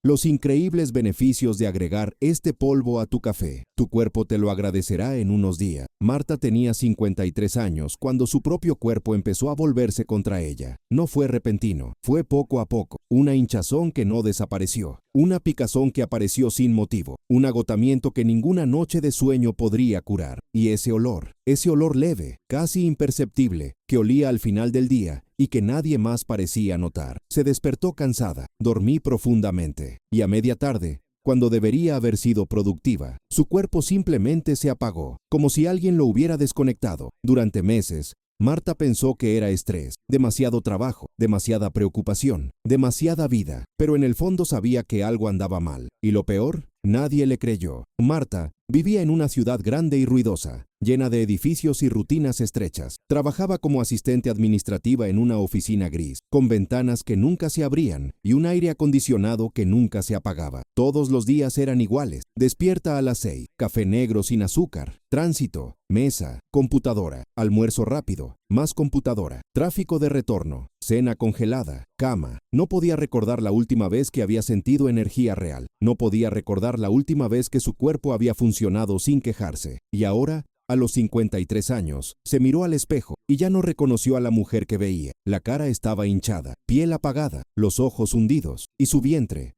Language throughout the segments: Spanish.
Los increíbles beneficios de agregar este polvo a tu café. Tu cuerpo te lo agradecerá en unos días. Marta tenía 53 años cuando su propio cuerpo empezó a volverse contra ella. No fue repentino, fue poco a poco. Una hinchazón que no desapareció. Una picazón que apareció sin motivo. Un agotamiento que ninguna noche de sueño podría curar. Y ese olor leve, casi imperceptible, que olía al final del día y que nadie más parecía notar. Se despertó cansada, dormí profundamente. Y a media tarde, cuando debería haber sido productiva, su cuerpo simplemente se apagó, como si alguien lo hubiera desconectado. Durante meses, Marta pensó que era estrés, demasiado trabajo, demasiada preocupación, demasiada vida, pero en el fondo sabía que algo andaba mal. Y lo peor, nadie le creyó. Marta vivía en una ciudad grande y ruidosa, llena de edificios y rutinas estrechas. Trabajaba como asistente administrativa en una oficina gris, con ventanas que nunca se abrían y un aire acondicionado que nunca se apagaba. Todos los días eran iguales. Despierta a las 6, café negro sin azúcar, tránsito, mesa, computadora, almuerzo rápido, más computadora, tráfico de retorno, cena congelada, cama. No podía recordar la última vez que había sentido energía real. No podía recordar la última vez que su cuerpo había funcionado sin quejarse. Y ahora, a los 53 años, se miró al espejo y ya no reconoció a la mujer que veía. La cara estaba hinchada, piel apagada, los ojos hundidos, y su vientre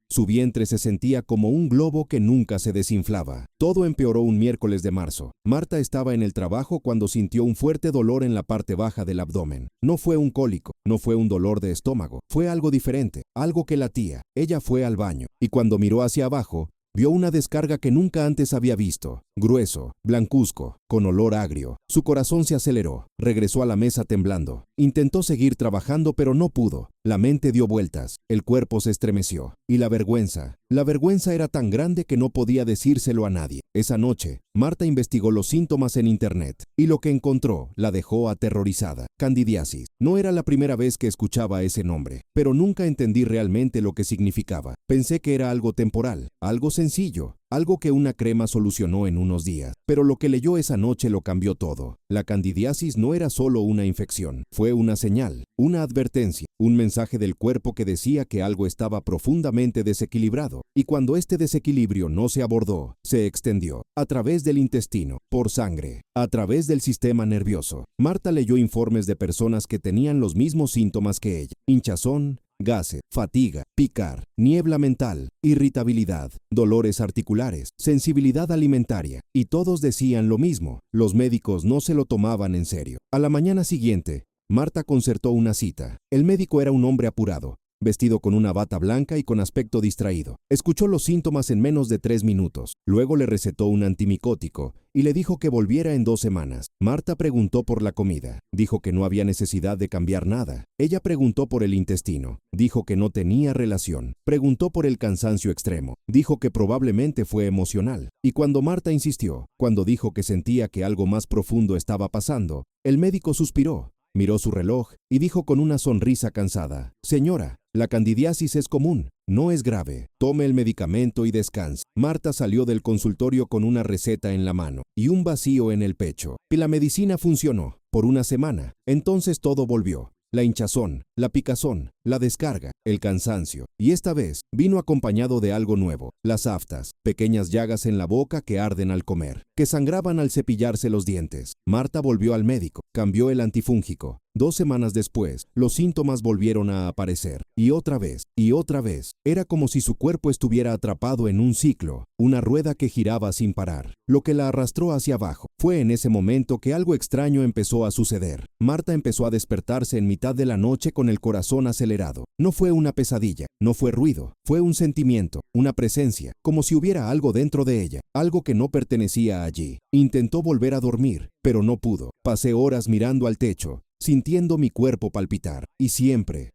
se sentía como un globo que nunca se desinflaba. Todo empeoró un miércoles de marzo. Marta estaba en el trabajo cuando sintió un fuerte dolor en la parte baja del abdomen. No fue un cólico, no fue un dolor de estómago, fue algo diferente, algo que latía. Ella fue al baño, y cuando miró hacia abajo, vio una descarga que nunca antes había visto, grueso, blancuzco, con olor agrio. Su corazón se aceleró, regresó a la mesa temblando. Intentó seguir trabajando pero no pudo. La mente dio vueltas, el cuerpo se estremeció. Y la vergüenza era tan grande que no podía decírselo a nadie. Esa noche, Marta investigó los síntomas en internet y lo que encontró la dejó aterrorizada. Candidiasis. No era la primera vez que escuchaba ese nombre, pero nunca entendí realmente lo que significaba. Pensé que era algo temporal, algo sencillo, algo que una crema solucionó en unos días. Pero lo que leyó esa noche lo cambió todo. La candidiasis no era solo una infección, fue una señal, una advertencia, un mensaje del cuerpo que decía que algo estaba profundamente desequilibrado. Y cuando este desequilibrio no se abordó, se extendió a través del intestino, por sangre, a través del sistema nervioso. Marta leyó informes de personas que tenían los mismos síntomas que ella: hinchazón, gases, fatiga, picar, niebla mental, irritabilidad, dolores articulares, sensibilidad alimentaria. Y todos decían lo mismo. Los médicos no se lo tomaban en serio. A la mañana siguiente, Marta concertó una cita. El médico era un hombre apurado, vestido con una bata blanca y con aspecto distraído. Escuchó los síntomas en menos de 3 minutos. Luego le recetó un antimicótico y le dijo que volviera en 2 semanas. Marta preguntó por la comida. Dijo que no había necesidad de cambiar nada. Ella preguntó por el intestino. Dijo que no tenía relación. Preguntó por el cansancio extremo. Dijo que probablemente fue emocional. Y cuando Marta insistió, cuando dijo que sentía que algo más profundo estaba pasando, el médico suspiró. Miró su reloj y dijo con una sonrisa cansada: «Señora, la candidiasis es común, no es grave. Tome el medicamento y descanse». Marta salió del consultorio con una receta en la mano y un vacío en el pecho. Y la medicina funcionó por una semana. Entonces todo volvió. La hinchazón, la picazón, la descarga, el cansancio. Y esta vez vino acompañado de algo nuevo: las aftas, pequeñas llagas en la boca que arden al comer, que sangraban al cepillarse los dientes. Marta volvió al médico, cambió el antifúngico. 2 semanas después, los síntomas volvieron a aparecer. Y otra vez, y otra vez. Era como si su cuerpo estuviera atrapado en un ciclo, una rueda que giraba sin parar, lo que la arrastró hacia abajo. Fue en ese momento que algo extraño empezó a suceder. Marta empezó a despertarse en mitad de la noche con el corazón acelerado. No fue una pesadilla, no fue ruido, fue un sentimiento, una presencia, como si hubiera algo dentro de ella, algo que no pertenecía allí. Intentó volver a dormir, pero no pudo. Pasé horas mirando al techo, sintiendo mi cuerpo palpitar, y siempre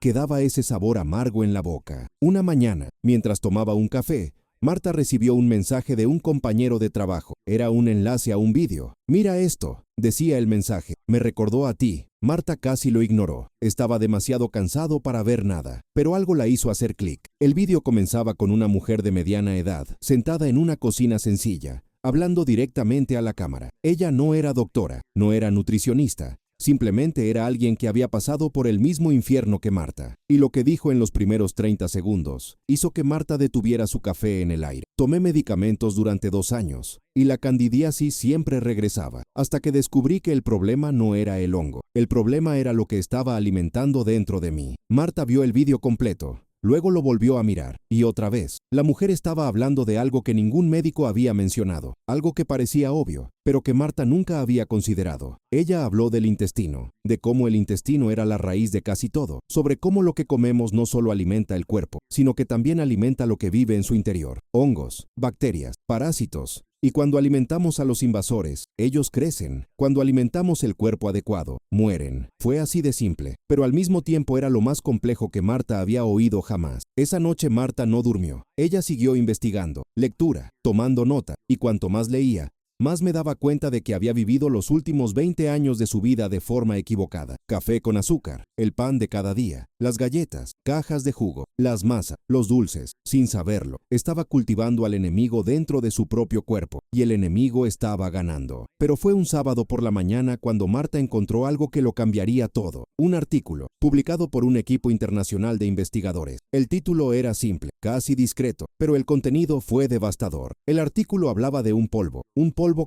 quedaba ese sabor amargo en la boca. Una mañana, mientras tomaba un café, Marta recibió un mensaje de un compañero de trabajo. Era un enlace a un vídeo. «Mira esto», decía el mensaje. «Me recordó a ti». Marta casi lo ignoró. Estaba demasiado cansado para ver nada, pero algo la hizo hacer clic. El vídeo comenzaba con una mujer de mediana edad, sentada en una cocina sencilla, hablando directamente a la cámara. Ella no era doctora, no era nutricionista. simplemente era alguien que había pasado por el mismo infierno que Marta. Y lo que dijo en los primeros 30 segundos hizo que Marta detuviera su café en el aire. Tomé medicamentos durante 2 años y la candidiasis siempre regresaba, hasta que descubrí que el problema no era el hongo. El problema era lo que estaba alimentando dentro de mí. Marta vio el vídeo completo. Luego lo volvió a mirar, y otra vez. La mujer estaba hablando de algo que ningún médico había mencionado, algo que parecía obvio, pero que Marta nunca había considerado. Ella habló del intestino, de cómo el intestino era la raíz de casi todo, sobre cómo lo que comemos no solo alimenta el cuerpo, sino que también alimenta lo que vive en su interior: hongos, bacterias, parásitos. Y cuando alimentamos a los invasores, ellos crecen. Cuando alimentamos el cuerpo adecuado, mueren. Fue así de simple, pero al mismo tiempo era lo más complejo que Marta había oído jamás. Esa noche Marta no durmió. Ella siguió investigando, lectura, tomando nota, y cuanto más leía, más me daba cuenta de que había vivido los últimos 20 años de su vida de forma equivocada. Café con azúcar, el pan de cada día, las galletas, cajas de jugo, las masas, los dulces. Sin saberlo, estaba cultivando al enemigo dentro de su propio cuerpo, y el enemigo estaba ganando. Pero fue un sábado por la mañana cuando Marta encontró algo que lo cambiaría todo. Un artículo, publicado por un equipo internacional de investigadores. El título era simple, casi discreto, pero el contenido fue devastador. El artículo hablaba de un polvo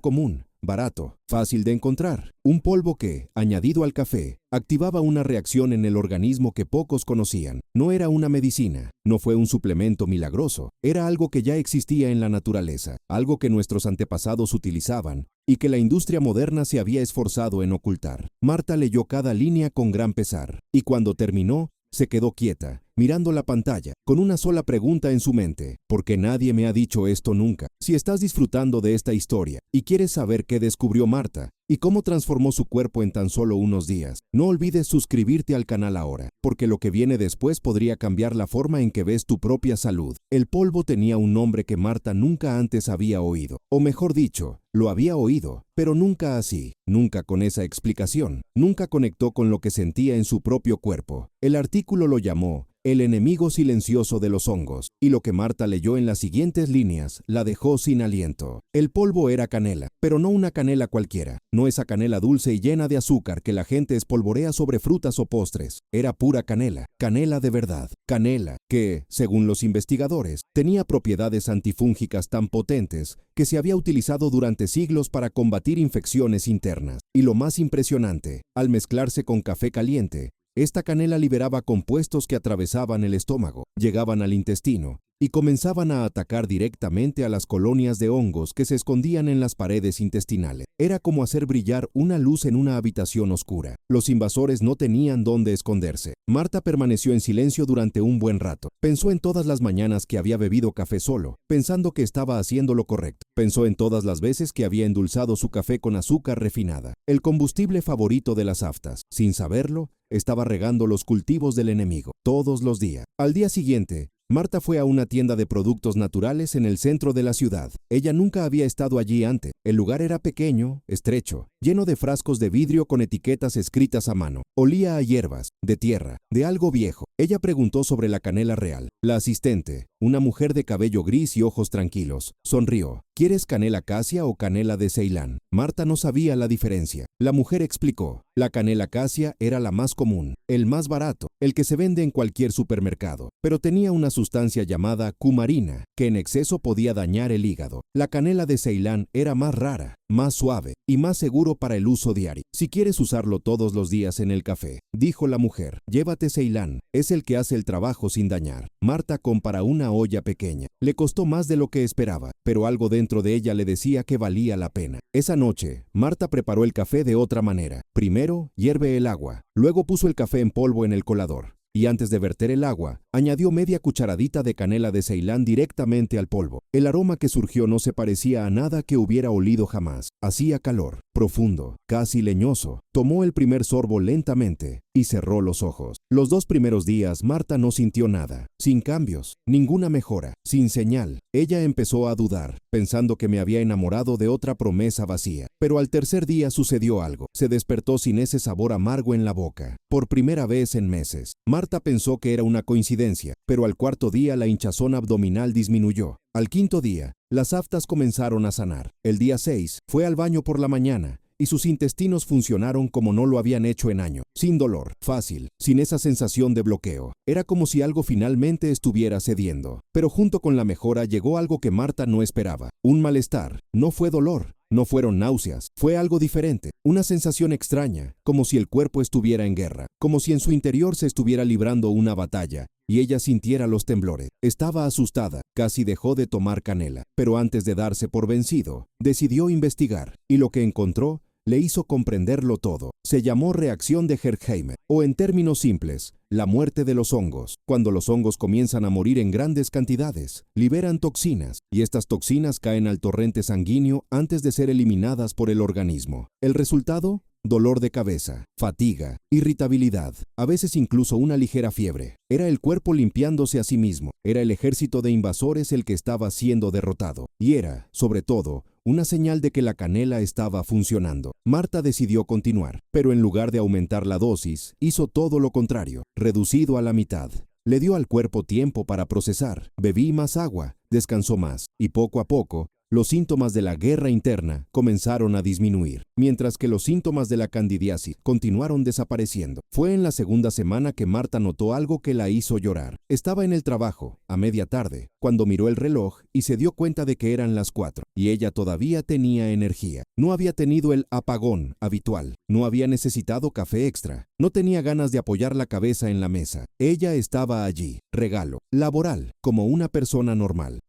común, barato, fácil de encontrar. Un polvo que, añadido al café, activaba una reacción en el organismo que pocos conocían. No era una medicina, no fue un suplemento milagroso, era algo que ya existía en la naturaleza, algo que nuestros antepasados utilizaban y que la industria moderna se había esforzado en ocultar. Marta leyó cada línea con gran pesar, y cuando terminó, se quedó quieta, mirando la pantalla, con una sola pregunta en su mente: ¿por qué nadie me ha dicho esto nunca? Si estás disfrutando de esta historia y quieres saber qué descubrió Marta y cómo transformó su cuerpo en tan solo unos días, no olvides suscribirte al canal ahora, porque lo que viene después podría cambiar la forma en que ves tu propia salud. El polvo tenía un nombre que Marta nunca antes había oído, o mejor dicho, lo había oído, pero nunca así, nunca con esa explicación, nunca conectó con lo que sentía en su propio cuerpo. El artículo lo llamó El enemigo silencioso de los hongos, y lo que Marta leyó en las siguientes líneas la dejó sin aliento. El polvo era canela, pero no una canela cualquiera, no esa canela dulce y llena de azúcar que la gente espolvorea sobre frutas o postres. Era pura canela, canela de verdad, canela que, según los investigadores, tenía propiedades antifúngicas tan potentes que se había utilizado durante siglos para combatir infecciones internas. Y lo más impresionante, al mezclarse con café caliente, esta canela liberaba compuestos que atravesaban el estómago, llegaban al intestino y comenzaban a atacar directamente a las colonias de hongos que se escondían en las paredes intestinales. Era como hacer brillar una luz en una habitación oscura. Los invasores no tenían dónde esconderse. Marta permaneció en silencio durante un buen rato. Pensó en todas las mañanas que había bebido café solo, pensando que estaba haciendo lo correcto. Pensó en todas las veces que había endulzado su café con azúcar refinada, el combustible favorito de las aftas. Sin saberlo, estaba regando los cultivos del enemigo todos los días. Al día siguiente, Marta fue a una tienda de productos naturales en el centro de la ciudad. Ella nunca había estado allí antes. El lugar era pequeño, estrecho, lleno de frascos de vidrio con etiquetas escritas a mano. Olía a hierbas, de tierra, de algo viejo. Ella preguntó sobre la canela real. La asistente, una mujer de cabello gris y ojos tranquilos, sonrió. ¿Quieres canela casia o canela de Ceilán? Marta no sabía la diferencia. La mujer explicó. La canela casia era la más común, el más barato, el que se vende en cualquier supermercado, pero tenía una sustancia llamada cumarina, que en exceso podía dañar el hígado. La canela de Ceilán era más rara, más suave y más seguro para el uso diario. Si quieres usarlo todos los días en el café, dijo la mujer, llévate Ceilán, es el que hace el trabajo sin dañar. Marta compara una olla pequeña. Le costó más de lo que esperaba, pero algo dentro de ella le decía que valía la pena. Esa noche, Marta preparó el café de otra manera. Primero, hierve el agua, luego puso el café en polvo en el colador. Y antes de verter el agua, añadió media cucharadita de canela de Ceilán directamente al polvo. El aroma que surgió no se parecía a nada que hubiera olido jamás. Hacía calor, profundo, casi leñoso. Tomó el primer sorbo lentamente y cerró los ojos. Los 2 primeros días Marta no sintió nada, sin cambios, ninguna mejora, sin señal. Ella empezó a dudar, pensando que me había enamorado de otra promesa vacía. Pero al tercer día sucedió algo. Se despertó sin ese sabor amargo en la boca, por primera vez en meses. Marta pensó que era una coincidencia, pero al cuarto día la hinchazón abdominal disminuyó. Al quinto día, las aftas comenzaron a sanar. El día 6, fue al baño por la mañana y sus intestinos funcionaron como no lo habían hecho en años, sin dolor, fácil, sin esa sensación de bloqueo. Era como si algo finalmente estuviera cediendo. Pero junto con la mejora llegó algo que Marta no esperaba, un malestar. No fue dolor. No fueron náuseas, fue algo diferente, una sensación extraña, como si el cuerpo estuviera en guerra, como si en su interior se estuviera librando una batalla, y ella sintiera los temblores. Estaba asustada, casi dejó de tomar canela, pero antes de darse por vencido, decidió investigar, y lo que encontró le hizo comprenderlo todo. Se llamó reacción de Herxheimer, o en términos simples, la muerte de los hongos. Cuando los hongos comienzan a morir en grandes cantidades, liberan toxinas, y estas toxinas caen al torrente sanguíneo antes de ser eliminadas por el organismo. ¿El resultado? Dolor de cabeza, fatiga, irritabilidad, a veces incluso una ligera fiebre. Era el cuerpo limpiándose a sí mismo, era el ejército de invasores el que estaba siendo derrotado, y era, sobre todo, una señal de que la canela estaba funcionando. Marta decidió continuar, pero en lugar de aumentar la dosis, hizo todo lo contrario, reducido a la mitad. Le dio al cuerpo tiempo para procesar, bebí más agua, descansó más, y poco a poco, los síntomas de la guerra interna comenzaron a disminuir, mientras que los síntomas de la candidiasis continuaron desapareciendo. Fue en la segunda semana que Marta notó algo que la hizo llorar. Estaba en el trabajo, a media tarde, cuando miró el reloj y se dio cuenta de que eran las 4, y ella todavía tenía energía. No había tenido el apagón habitual, no había necesitado café extra, no tenía ganas de apoyar la cabeza en la mesa. Ella estaba allí, regalo, laboral, como una persona normal.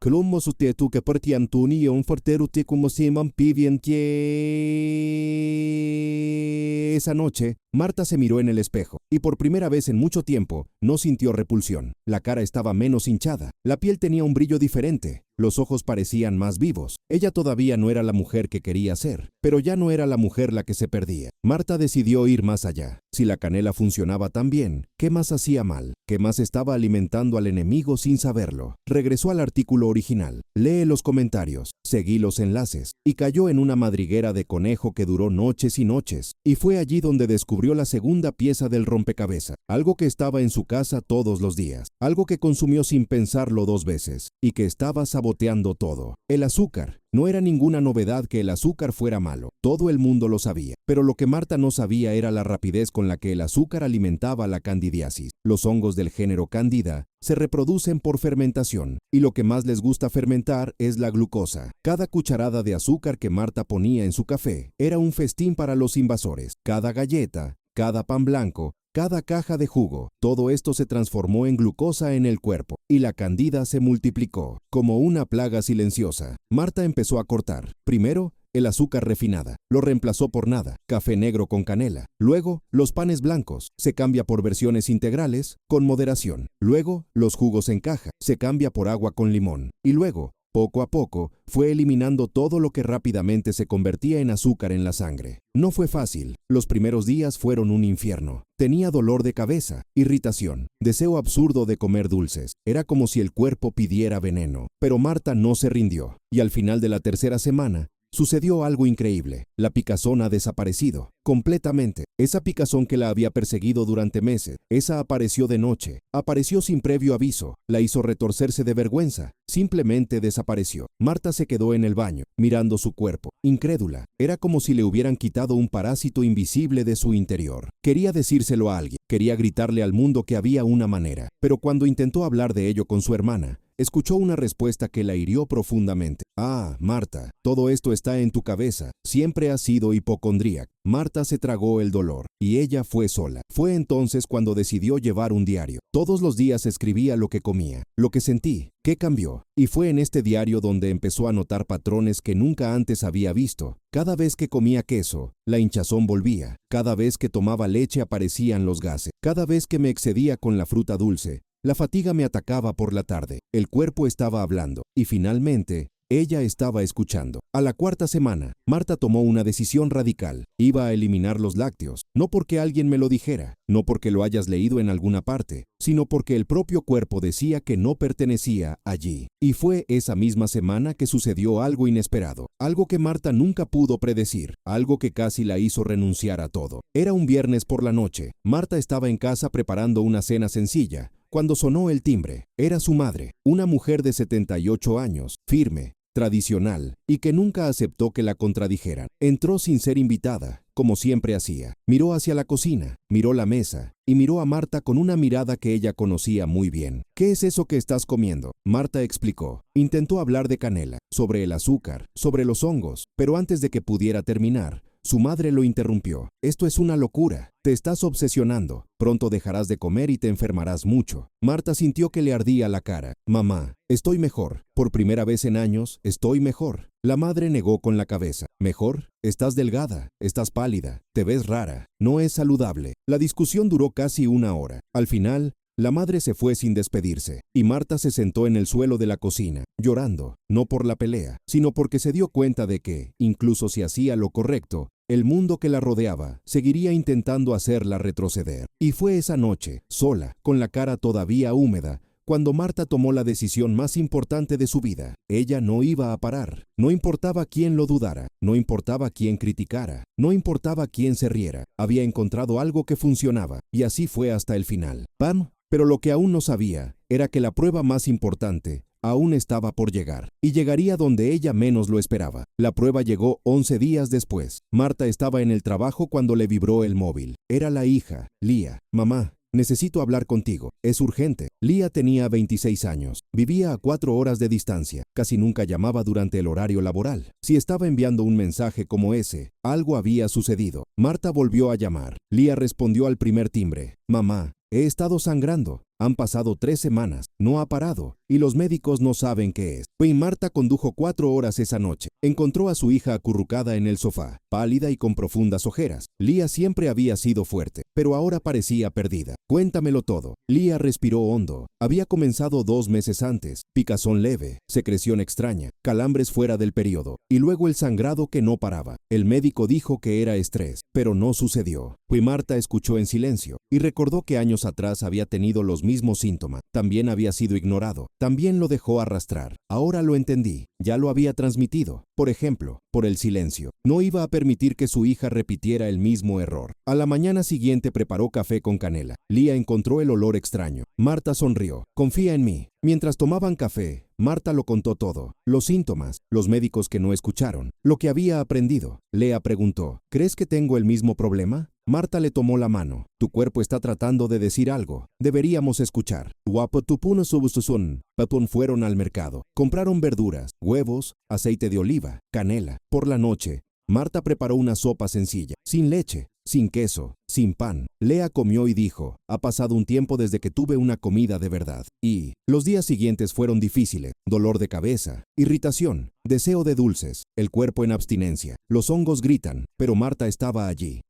Esa noche, Marta se miró en el espejo, y por primera vez en mucho tiempo, no sintió repulsión. La cara estaba menos hinchada, la piel tenía un brillo diferente, los ojos parecían más vivos. Ella todavía no era la mujer que quería ser, pero ya no era la mujer la que se perdía. Marta decidió ir más allá. Si la canela funcionaba tan bien, ¿qué más hacía mal? ¿Qué más estaba alimentando al enemigo sin saberlo? Regresó al artículo original, lee los comentarios, seguí los enlaces, y cayó en una madriguera de conejo que duró noches y noches, y fue allí donde descubrió la segunda pieza del rompecabezas, algo que estaba en su casa todos los días, algo que consumió sin pensarlo 2 veces, y que estaba saboteando todo. El azúcar. No era ninguna novedad que el azúcar fuera malo, todo el mundo lo sabía, pero lo que Marta no sabía era la rapidez con la que el azúcar alimentaba la candidiasis. Los hongos del género Candida se reproducen por fermentación, y lo que más les gusta fermentar es la glucosa. Cada cucharada de azúcar que Marta ponía en su café era un festín para los invasores. Cada galleta, cada pan blanco, cada caja de jugo, todo esto se transformó en glucosa en el cuerpo, y la candida se multiplicó, como una plaga silenciosa. Marta empezó a cortar, primero, el azúcar refinada, lo reemplazó por nada, café negro con canela. Luego, los panes blancos, se cambia por versiones integrales, con moderación. Luego, los jugos en caja, se cambia por agua con limón. Y luego, poco a poco, fue eliminando todo lo que rápidamente se convertía en azúcar en la sangre. No fue fácil. Los primeros días fueron un infierno. Tenía dolor de cabeza, irritación, deseo absurdo de comer dulces. Era como si el cuerpo pidiera veneno. Pero Marta no se rindió. Y al final de la tercera semana, sucedió algo increíble. La picazón ha desaparecido, completamente. Esa picazón que la había perseguido durante meses, esa apareció de noche, apareció sin previo aviso, la hizo retorcerse de vergüenza, simplemente desapareció. Marta se quedó en el baño, mirando su cuerpo, incrédula. Era como si le hubieran quitado un parásito invisible de su interior. Quería decírselo a alguien, quería gritarle al mundo que había una manera, pero cuando intentó hablar de ello con su hermana, escuchó una respuesta que la hirió profundamente. Ah, Marta, todo esto está en tu cabeza. Siempre has sido hipocondríaca. Marta se tragó el dolor, y ella fue sola. Fue entonces cuando decidió llevar un diario. Todos los días escribía lo que comía, lo que sentí, qué cambió. Y fue en este diario donde empezó a notar patrones que nunca antes había visto. Cada vez que comía queso, la hinchazón volvía. Cada vez que tomaba leche aparecían los gases. Cada vez que me excedía con la fruta dulce, la fatiga me atacaba por la tarde. El cuerpo estaba hablando. Y finalmente, ella estaba escuchando. A la cuarta semana, Marta tomó una decisión radical. Iba a eliminar los lácteos. No porque alguien me lo dijera, no porque lo hayas leído en alguna parte, sino porque el propio cuerpo decía que no pertenecía allí. Y fue esa misma semana que sucedió algo inesperado. Algo que Marta nunca pudo predecir. Algo que casi la hizo renunciar a todo. Era un viernes por la noche. Marta estaba en casa preparando una cena sencilla, cuando sonó el timbre. Era su madre, una mujer de 78 años, firme, tradicional, y que nunca aceptó que la contradijeran. Entró sin ser invitada, como siempre hacía. Miró hacia la cocina, miró la mesa, y miró a Marta con una mirada que ella conocía muy bien. ¿Qué es eso que estás comiendo? Marta explicó. Intentó hablar de canela, sobre el azúcar, sobre los hongos, pero antes de que pudiera terminar, su madre lo interrumpió. Esto es una locura. Te estás obsesionando. Pronto dejarás de comer y te enfermarás mucho. Marta sintió que le ardía la cara. Mamá, estoy mejor. Por primera vez en años, estoy mejor. La madre negó con la cabeza. ¿Mejor? Estás delgada, estás pálida, te ves rara, no es saludable. La discusión duró casi una hora. Al final, la madre se fue sin despedirse, y Marta se sentó en el suelo de la cocina, llorando, no por la pelea, sino porque se dio cuenta de que, incluso si hacía lo correcto, el mundo que la rodeaba seguiría intentando hacerla retroceder. Y fue esa noche, sola, con la cara todavía húmeda, cuando Marta tomó la decisión más importante de su vida. Ella no iba a parar. No importaba quién lo dudara, no importaba quién criticara, no importaba quién se riera. Había encontrado algo que funcionaba, y así fue hasta el final. ¡Pam! Pero lo que aún no sabía era que la prueba más importante aún estaba por llegar, y llegaría donde ella menos lo esperaba. La prueba llegó 11 días después. Marta estaba en el trabajo cuando le vibró el móvil. Era la hija, Lía. Mamá, necesito hablar contigo. Es urgente. Lía tenía 26 años. Vivía a 4 horas de distancia. Casi nunca llamaba durante el horario laboral. Si estaba enviando un mensaje como ese, algo había sucedido. Marta volvió a llamar. Lía respondió al primer timbre. Mamá, he estado sangrando. Han pasado 3 semanas. No ha parado. Y los médicos no saben qué es. Y Marta condujo 4 horas esa noche. Encontró a su hija acurrucada en el sofá, pálida y con profundas ojeras. Lía siempre había sido fuerte, pero ahora parecía perdida. Cuéntamelo todo. Lía respiró hondo. Había comenzado 2 meses antes. Picazón leve, secreción extraña, calambres fuera del periodo, y luego el sangrado que no paraba. El médico dijo que era estrés, pero no sucedió. Y Marta escuchó en silencio, y recordó que años atrás había tenido los mismos síntomas. También había sido ignorado. También lo dejó arrastrar. Ahora lo entendí. Ya lo había transmitido. Por ejemplo, por el silencio. No iba a permitir que su hija repitiera el mismo error. A la mañana siguiente preparó café con canela. Lía encontró el olor extraño. Marta sonrió. Confía en mí. Mientras tomaban café, Marta lo contó todo. Los síntomas, los médicos que no escucharon, lo que había aprendido. Lea preguntó, ¿crees que tengo el mismo problema? Marta le tomó la mano. Tu cuerpo está tratando de decir algo. Deberíamos escuchar. Patón fueron al mercado. Compraron verduras, huevos, aceite de oliva, canela. Por la noche, Marta preparó una sopa sencilla, sin leche, sin queso, sin pan. Lea comió y dijo, ha pasado un tiempo desde que tuve una comida de verdad. Y los días siguientes fueron difíciles. Dolor de cabeza, irritación, deseo de dulces, el cuerpo en abstinencia. Los hongos gritan, pero Marta estaba allí.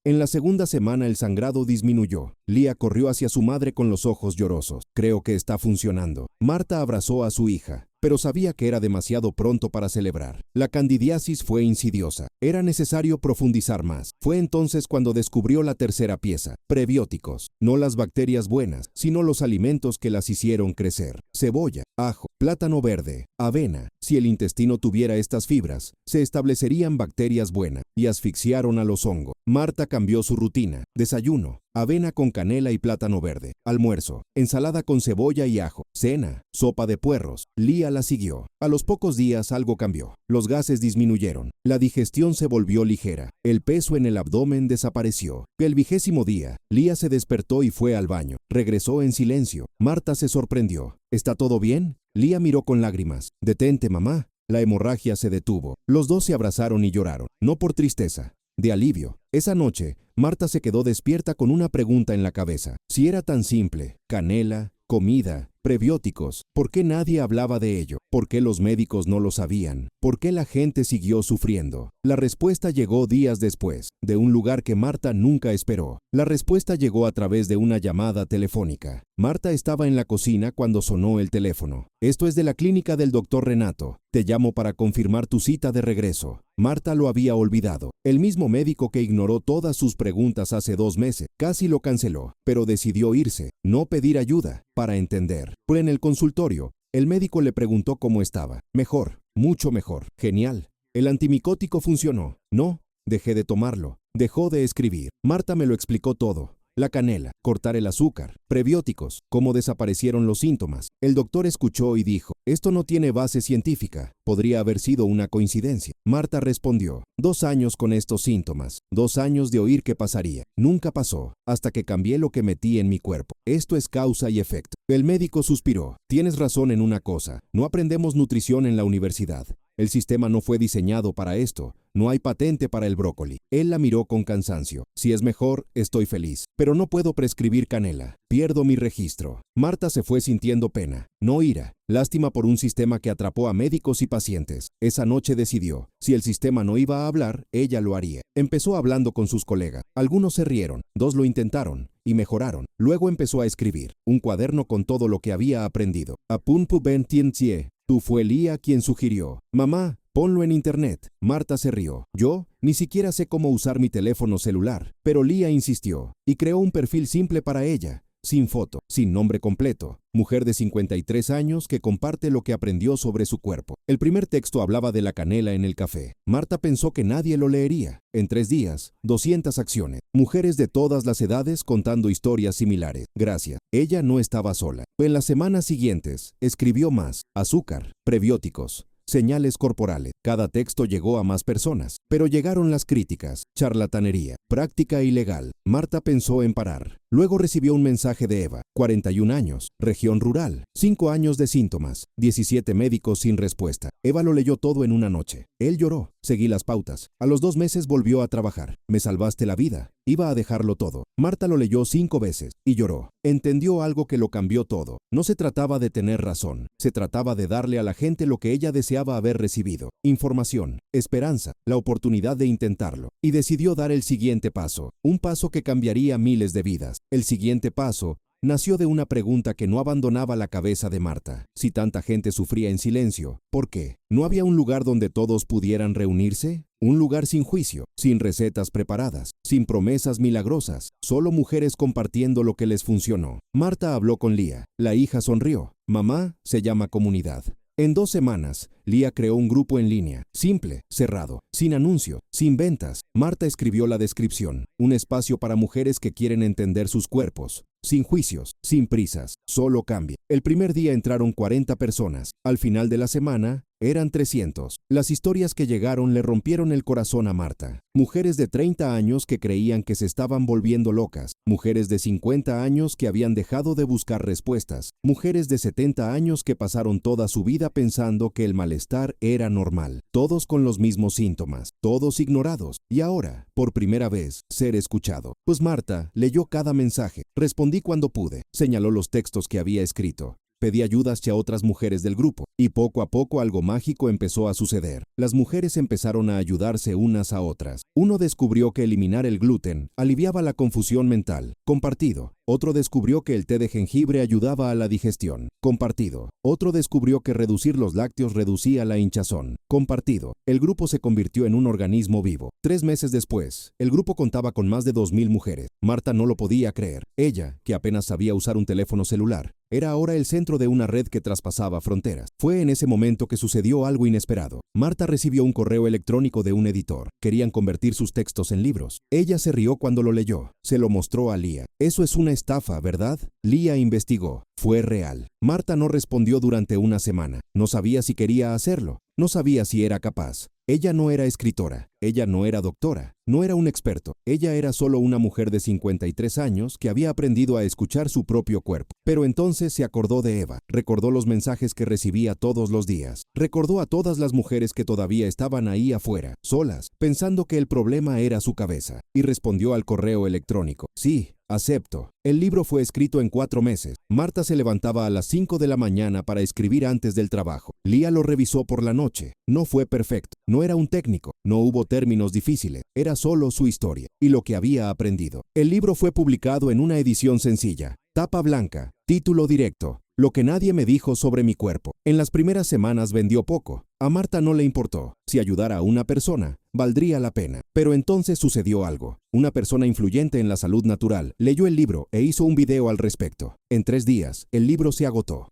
En la segunda semana el sangrado disminuyó. Lía corrió hacia su madre con los ojos llorosos. Creo que está funcionando. Marta abrazó a su hija, pero sabía que era demasiado pronto para celebrar. La candidiasis fue insidiosa. Era necesario profundizar más. Fue entonces cuando descubrió la tercera pieza, prebióticos. No las bacterias buenas, sino los alimentos que las hicieron crecer. Cebolla, ajo, plátano verde, avena. Si el intestino tuviera estas fibras, se establecerían bacterias buenas, y asfixiaron a los hongos. Marta cambió su rutina. Desayuno, avena con canela y plátano verde. Almuerzo, ensalada con cebolla y ajo. Cena, sopa de puerros. Lía la siguió. A los pocos días algo cambió. Los gases disminuyeron. La digestión se volvió ligera. El peso en el abdomen desapareció. El 20º día, Lía se despertó y fue al baño. Regresó en silencio. Marta se sorprendió. ¿Está todo bien? Lía miró con lágrimas. Detente, mamá. La hemorragia se detuvo. Los dos se abrazaron y lloraron. No por tristeza, de alivio. Esa noche, Marta se quedó despierta con una pregunta en la cabeza. Si era tan simple, canela, comida, prebióticos, ¿por qué nadie hablaba de ello? ¿Por qué los médicos no lo sabían? ¿Por qué la gente siguió sufriendo? La respuesta llegó días después, de un lugar que Marta nunca esperó. La respuesta llegó a través de una llamada telefónica. Marta estaba en la cocina cuando sonó el teléfono. Esto es de la clínica del doctor Renato. Te llamo para confirmar tu cita de regreso. Marta lo había olvidado. El mismo médico que ignoró todas sus preguntas hace 2 meses, casi lo canceló, pero decidió irse, no pedir ayuda, para entender. Fue en el consultorio. El médico le preguntó cómo estaba. Mejor, mucho mejor. Genial. ¿El antimicótico funcionó? No, dejé de tomarlo. Dejó de escribir. Marta me lo explicó todo. la canela, cortar el azúcar, prebióticos, cómo desaparecieron los síntomas. El doctor escuchó y dijo, esto no tiene base científica, podría haber sido una coincidencia. Marta respondió, 2 años con estos síntomas, 2 años de oír que pasaría. Nunca pasó, hasta que cambié lo que metí en mi cuerpo. Esto es causa y efecto. El médico suspiró, tienes razón en una cosa, no aprendemos nutrición en la universidad. El sistema no fue diseñado para esto. No hay patente para el brócoli. Él la miró con cansancio. Si es mejor, estoy feliz. Pero no puedo prescribir canela. Pierdo mi registro. Marta se fue sintiendo pena, no ira. Lástima por un sistema que atrapó a médicos y pacientes. Esa noche decidió, si el sistema no iba a hablar, ella lo haría. Empezó hablando con sus colegas. Algunos se rieron, 2 lo intentaron y mejoraron. Luego empezó a escribir un cuaderno con todo lo que había aprendido. Apunpu ben tientie. Tú fue Lía quien sugirió. Mamá, ponlo en internet. Marta se rió. Yo ni siquiera sé cómo usar mi teléfono celular. Pero Lía insistió y creó un perfil simple para ella. Sin foto, sin nombre completo. Mujer de 53 años que comparte lo que aprendió sobre su cuerpo. El primer texto hablaba de la canela en el café. Marta pensó que nadie lo leería. En 3 días, 200 acciones. Mujeres de todas las edades contando historias similares. Gracias. Ella no estaba sola. En las semanas siguientes, escribió más. Azúcar, prebióticos, señales corporales. Cada texto llegó a más personas, pero llegaron las críticas, charlatanería, práctica ilegal. Marta pensó en parar. Luego recibió un mensaje de Eva, 41 años, región rural, 5 años de síntomas, 17 médicos sin respuesta. Eva lo leyó todo en una noche. Él lloró. Seguí las pautas. A los 2 meses volvió a trabajar. Me salvaste la vida. Iba a dejarlo todo. Marta lo leyó 5 veces y lloró. Entendió algo que lo cambió todo. No se trataba de tener razón. Se trataba de darle a la gente lo que ella deseaba haber recibido. Información, esperanza, la oportunidad de intentarlo. Y decidió dar el siguiente paso. Un paso que cambiaría miles de vidas. El siguiente paso nació de una pregunta que no abandonaba la cabeza de Marta. Si tanta gente sufría en silencio, ¿por qué? ¿No había un lugar donde todos pudieran reunirse? Un lugar sin juicio, sin recetas preparadas, sin promesas milagrosas, solo mujeres compartiendo lo que les funcionó. Marta habló con Lía. La hija sonrió. Mamá, se llama comunidad. En 2 semanas, Lía creó un grupo en línea, simple, cerrado, sin anuncio, sin ventas. Marta escribió la descripción, un espacio para mujeres que quieren entender sus cuerpos, sin juicios, sin prisas, solo cambia. El primer día entraron 40 personas, al final de la semana, eran 300. Las historias que llegaron le rompieron el corazón a Marta. Mujeres de 30 años que creían que se estaban volviendo locas. Mujeres de 50 años que habían dejado de buscar respuestas. Mujeres de 70 años que pasaron toda su vida pensando que el malestar era normal. Todos con los mismos síntomas. Todos ignorados. Y ahora, por primera vez, ser escuchado. Pues Marta leyó cada mensaje. Respondí cuando pude. Señaló los textos que había escrito. Pedí ayudas a otras mujeres del grupo, y poco a poco algo mágico empezó a suceder. Las mujeres empezaron a ayudarse unas a otras. Uno descubrió que eliminar el gluten aliviaba la confusión mental. Compartido. Otro descubrió que el té de jengibre ayudaba a la digestión. Compartido. Otro descubrió que reducir los lácteos reducía la hinchazón. Compartido. El grupo se convirtió en un organismo vivo. 3 meses después, el grupo contaba con más de 2000 mujeres. Marta no lo podía creer. Ella, que apenas sabía usar un teléfono celular, era ahora el centro de una red que traspasaba fronteras. Fue en ese momento que sucedió algo inesperado. Marta recibió un correo electrónico de un editor. Querían convertir sus textos en libros. Ella se rió cuando lo leyó. Se lo mostró a Lía. Eso es una estafa, ¿verdad? Lía investigó. Fue real. Marta no respondió durante una semana. No sabía si quería hacerlo. No sabía si era capaz. Ella no era escritora, ella no era doctora, no era un experto. Ella era solo una mujer de 53 años que había aprendido a escuchar su propio cuerpo. Pero entonces se acordó de Eva, recordó los mensajes que recibía todos los días, recordó a todas las mujeres que todavía estaban ahí afuera, solas, pensando que el problema era su cabeza, y respondió al correo electrónico. Sí, acepto. El libro fue escrito en 4 meses. Marta se levantaba a las 5 de la mañana para escribir antes del trabajo. Lía lo revisó por la noche. No fue perfecto. No era un técnico. No hubo términos difíciles. Era solo su historia y lo que había aprendido. El libro fue publicado en una edición sencilla. Tapa blanca. Título directo. Lo que nadie me dijo sobre mi cuerpo. En las primeras semanas vendió poco. A Marta no le importó. Si ayudara a una persona, valdría la pena. Pero entonces sucedió algo. Una persona influyente en la salud natural leyó el libro e hizo un video al respecto. En 3 días, el libro se agotó.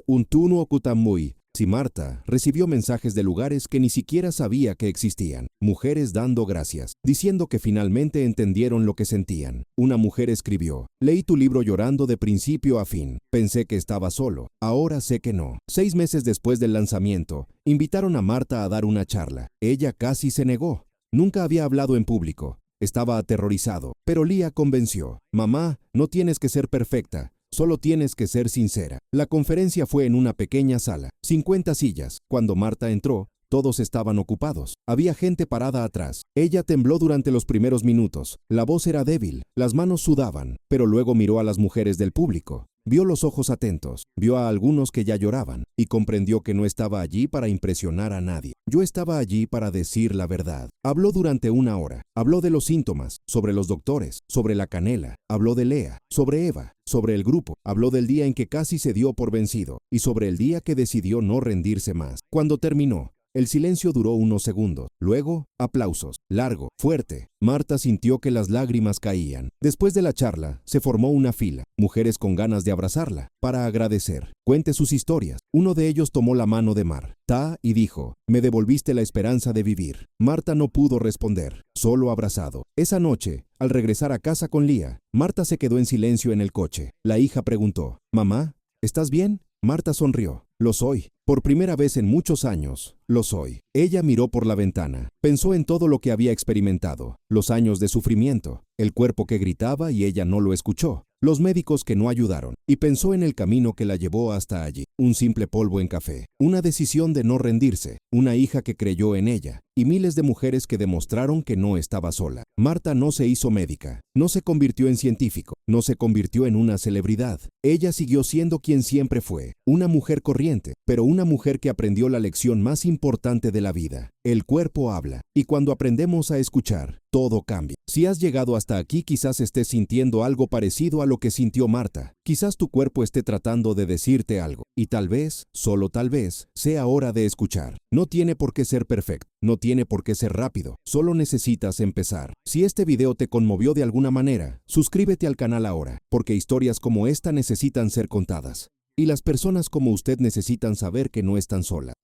Un tuno okutamui. Si Marta recibió mensajes de lugares que ni siquiera sabía que existían. Mujeres dando gracias, diciendo que finalmente entendieron lo que sentían. Una mujer escribió: leí tu libro llorando de principio a fin. Pensé que estaba solo. Ahora sé que no. 6 meses después del lanzamiento, invitaron a Marta a dar una charla. Ella casi se negó. Nunca había hablado en público. Estaba aterrorizado, pero Lía convenció. Mamá, no tienes que ser perfecta. Solo tienes que ser sincera. La conferencia fue en una pequeña sala, 50 sillas. Cuando Marta entró, todos estaban ocupados. Había gente parada atrás. Ella tembló durante los primeros minutos. La voz era débil, las manos sudaban, pero luego miró a las mujeres del público. Vio los ojos atentos, vio a algunos que ya lloraban, y comprendió que no estaba allí para impresionar a nadie. Yo estaba allí para decir la verdad. Habló durante 1 hora. Habló de los síntomas, sobre los doctores, sobre la canela. Habló de Lea, sobre Eva, sobre el grupo. Habló del día en que casi se dio por vencido, y sobre el día que decidió no rendirse más. Cuando terminó, el silencio duró unos segundos. Luego, aplausos. Largo, fuerte. Marta sintió que las lágrimas caían. Después de la charla, se formó una fila. Mujeres con ganas de abrazarla, para agradecer. Cuente sus historias. Uno de ellos tomó la mano de Marta y dijo: me devolviste la esperanza de vivir. Marta no pudo responder, solo abrazado. Esa noche, al regresar a casa con Lía, Marta se quedó en silencio en el coche. La hija preguntó: mamá, ¿estás bien? Marta sonrió. Lo soy. Por primera vez en muchos años, lo soy. Ella miró por la ventana. Pensó en todo lo que había experimentado. Los años de sufrimiento. El cuerpo que gritaba y ella no lo escuchó. Los médicos que no ayudaron. Y pensó en el camino que la llevó hasta allí. Un simple polvo en café. Una decisión de no rendirse. Una hija que creyó en ella. Y miles de mujeres que demostraron que no estaba sola. Marta no se hizo médica. No se convirtió en científico. No se convirtió en una celebridad. Ella siguió siendo quien siempre fue. Una mujer corriente, pero una mujer que aprendió la lección más importante de la vida. El cuerpo habla. Y cuando aprendemos a escuchar, todo cambia. Si has llegado hasta aquí, quizás estés sintiendo algo parecido a lo que sintió Marta. Quizás tu cuerpo esté tratando de decirte algo. Y tal vez, solo tal vez, sea hora de escuchar. No tiene por qué ser perfecto. No tiene por qué ser rápido. Solo necesitas empezar. Si este video te conmovió de alguna manera, suscríbete al canal ahora, porque historias como esta necesitan ser contadas. Y las personas como usted necesitan saber que no están solas.